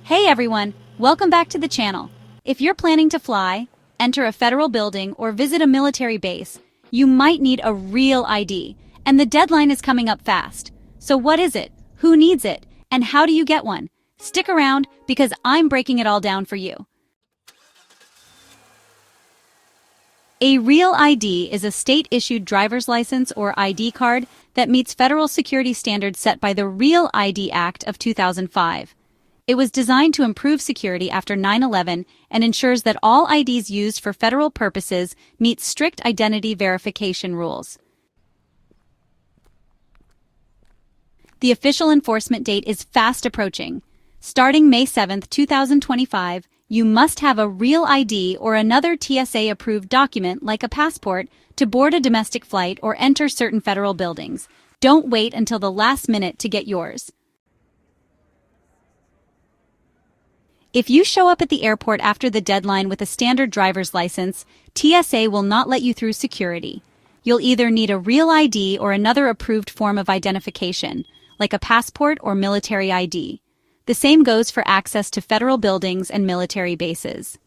Hey everyone, welcome back to the channel. If you're planning to fly, enter a federal building, or visit a military base, you might need a real ID, and the deadline is coming up fast. So what is it? Who needs it? And how do you get one? Stick around because I'm breaking it all down for you. A real ID is a state-issued driver's license or ID card that meets federal security standards set by the Real ID Act of 2005. It was designed to improve security after 9/11 and ensures that all IDs used for federal purposes meet strict identity verification rules. The official enforcement date is fast approaching. Starting May 7, 2025, you must have a real ID or another TSA-approved document like a passport to board a domestic flight or enter certain federal buildings. Don't wait until the last minute to get yours. If you show up at the airport after the deadline with a standard driver's license, TSA will not let you through security. You'll either need a real ID or another approved form of identification, like a passport or military ID. The same goes for access to federal buildings and military bases.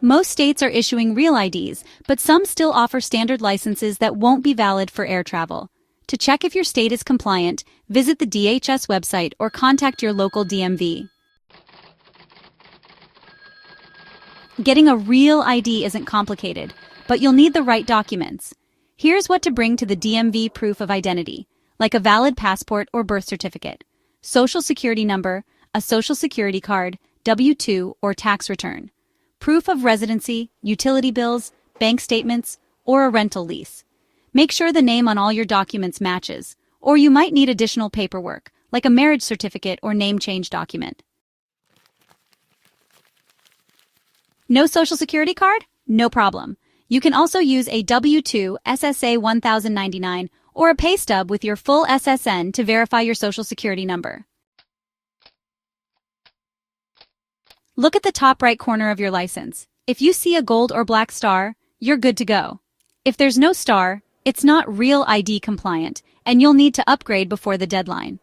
Most states are issuing real IDs, but some still offer standard licenses that won't be valid for air travel. To check if your state is compliant, visit the DHS website or contact your local DMV. Getting a real ID isn't complicated, but you'll need the right documents. Here's what to bring to the DMV proof of identity, like a valid passport or birth certificate, social security number, a social security card, W-2 or tax return, proof of residency, utility bills, bank statements, or a rental lease. Make sure the name on all your documents matches, or you might need additional paperwork, like a marriage certificate or name change document. No social security card? No problem. You can also use a W-2 SSA 1099 or a pay stub with your full SSN to verify your social security number. Look at the top right corner of your license. If you see a gold or black star, you're good to go. If there's no star, it's not real ID compliant, and you'll need to upgrade before the deadline.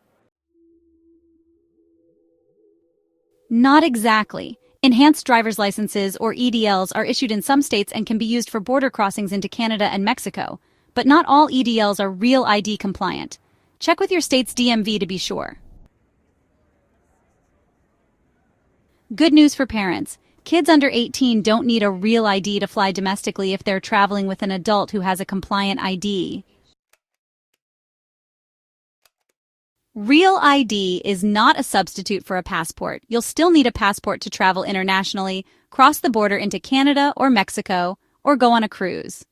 Not exactly. Enhanced driver's licenses, or EDLs, are issued in some states and can be used for border crossings into Canada and Mexico, but not all EDLs are real ID compliant. Check with your state's DMV to be sure. Good news for parents. Kids under 18 don't need a real ID to fly domestically if they're traveling with an adult who has a compliant ID. Real ID is not a substitute for a passport. You'll still need a passport to travel internationally, cross the border into Canada or Mexico, or go on a cruise.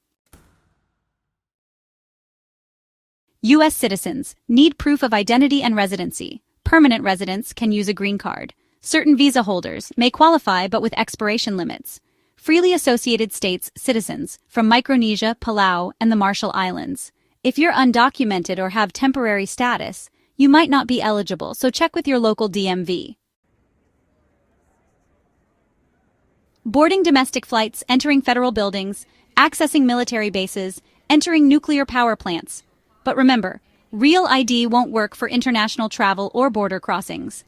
U.S. citizens need proof of identity and residency. Permanent residents can use a green card. Certain visa holders may qualify but with expiration limits. Freely associated states citizens from Micronesia, Palau, and the Marshall Islands. If you're undocumented or have temporary status, you might not be eligible, so check with your local DMV. Boarding domestic flights, entering federal buildings, accessing military bases, entering nuclear power plants. But remember, real ID won't work for international travel or border crossings.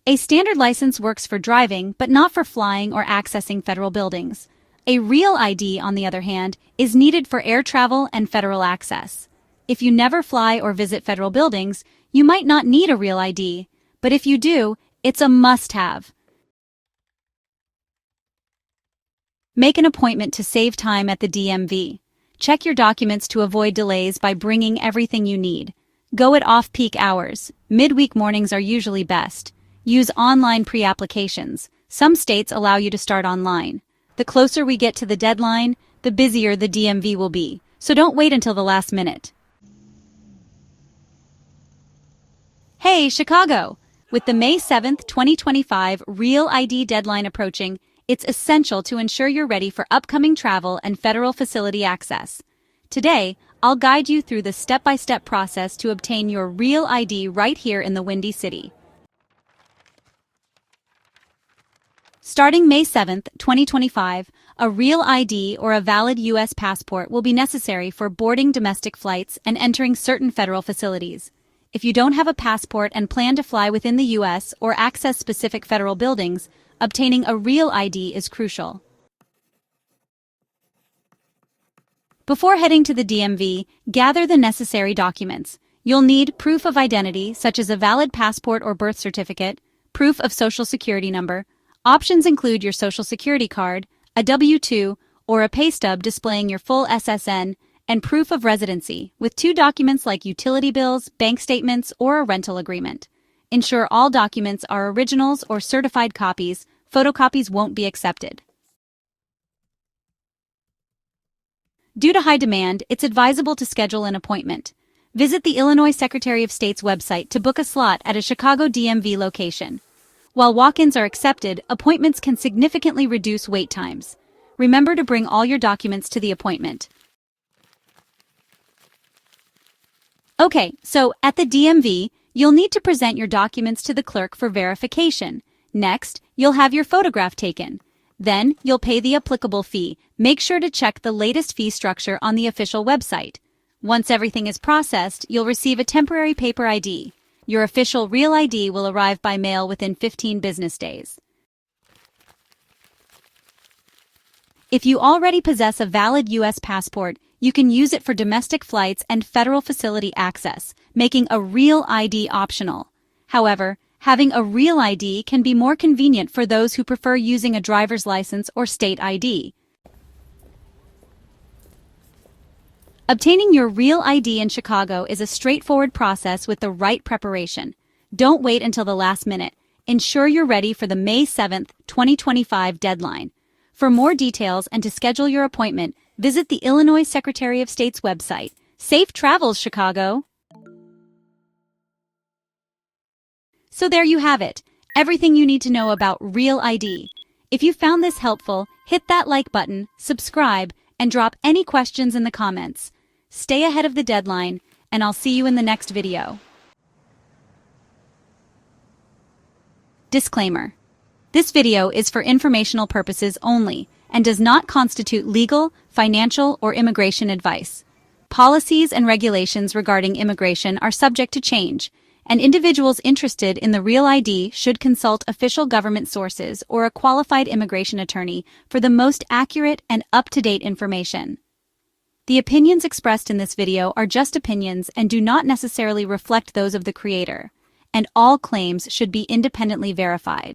A standard license works for driving, but not for flying or accessing federal buildings. A real ID, on the other hand, is needed for air travel and federal access. If you never fly or visit federal buildings, you might not need a real ID, but if you do, it's a must-have. Make an appointment to save time at the DMV. Check your documents to avoid delays by bringing everything you need. Go at off-peak hours. Midweek mornings are usually best. Use online pre-applications. Some states allow you to start online. The closer we get to the deadline, the busier the DMV will be, so don't wait until the last minute. Hey, Chicago! With the May 7th, 2025 Real ID deadline approaching, it's essential to ensure you're ready for upcoming travel and federal facility access. Today, I'll guide you through the step-by-step process to obtain your Real ID right here in the Windy City. Starting May 7, 2025, A real ID or a valid U.S. passport will be necessary for boarding domestic flights and entering certain federal facilities. If you don't have a passport and plan to fly within the U.S. or access specific federal buildings, obtaining a real ID is crucial. Before heading to the DMV, gather the necessary documents. You'll need proof of identity, such as a valid passport or birth certificate, proof of social security number. Options include your social security card, a W-2, or a pay stub displaying your full SSN, and proof of residency, with 2 documents like utility bills, bank statements, or a rental agreement. Ensure all documents are originals or certified copies. Photocopies won't be accepted. Due to high demand, it's advisable to schedule an appointment. Visit the Illinois Secretary of State's website to book a slot at a Chicago DMV location. While walk-ins are accepted, appointments can significantly reduce wait times. Remember to bring all your documents to the appointment. Okay, so at the DMV, you'll need to present your documents to the clerk for verification. Next, you'll have your photograph taken. Then, you'll pay the applicable fee. Make sure to check the latest fee structure on the official website. Once everything is processed, you'll receive a temporary paper ID. Your official real ID will arrive by mail within 15 business days. If you already possess a valid U.S. passport, you can use it for domestic flights and federal facility access, making a real ID optional. However, having a real ID can be more convenient for those who prefer using a driver's license or state ID. Obtaining your real ID in Chicago is a straightforward process with the right preparation. Don't wait until the last minute. Ensure you're ready for the May 7, 2025 deadline. For more details and to schedule your appointment, visit the Illinois Secretary of State's website. Safe travels, Chicago! So there you have it, everything you need to know about Real ID. If you found this helpful, hit that like button, subscribe, and drop any questions in the comments. Stay ahead of the deadline, and I'll see you in the next video. Disclaimer. This video is for informational purposes only and does not constitute legal, financial, or immigration advice. Policies and regulations regarding immigration are subject to change, and individuals interested in the Real ID should consult official government sources or a qualified immigration attorney for the most accurate and up-to-date information. The opinions expressed in this video are just opinions and do not necessarily reflect those of the creator, and all claims should be independently verified.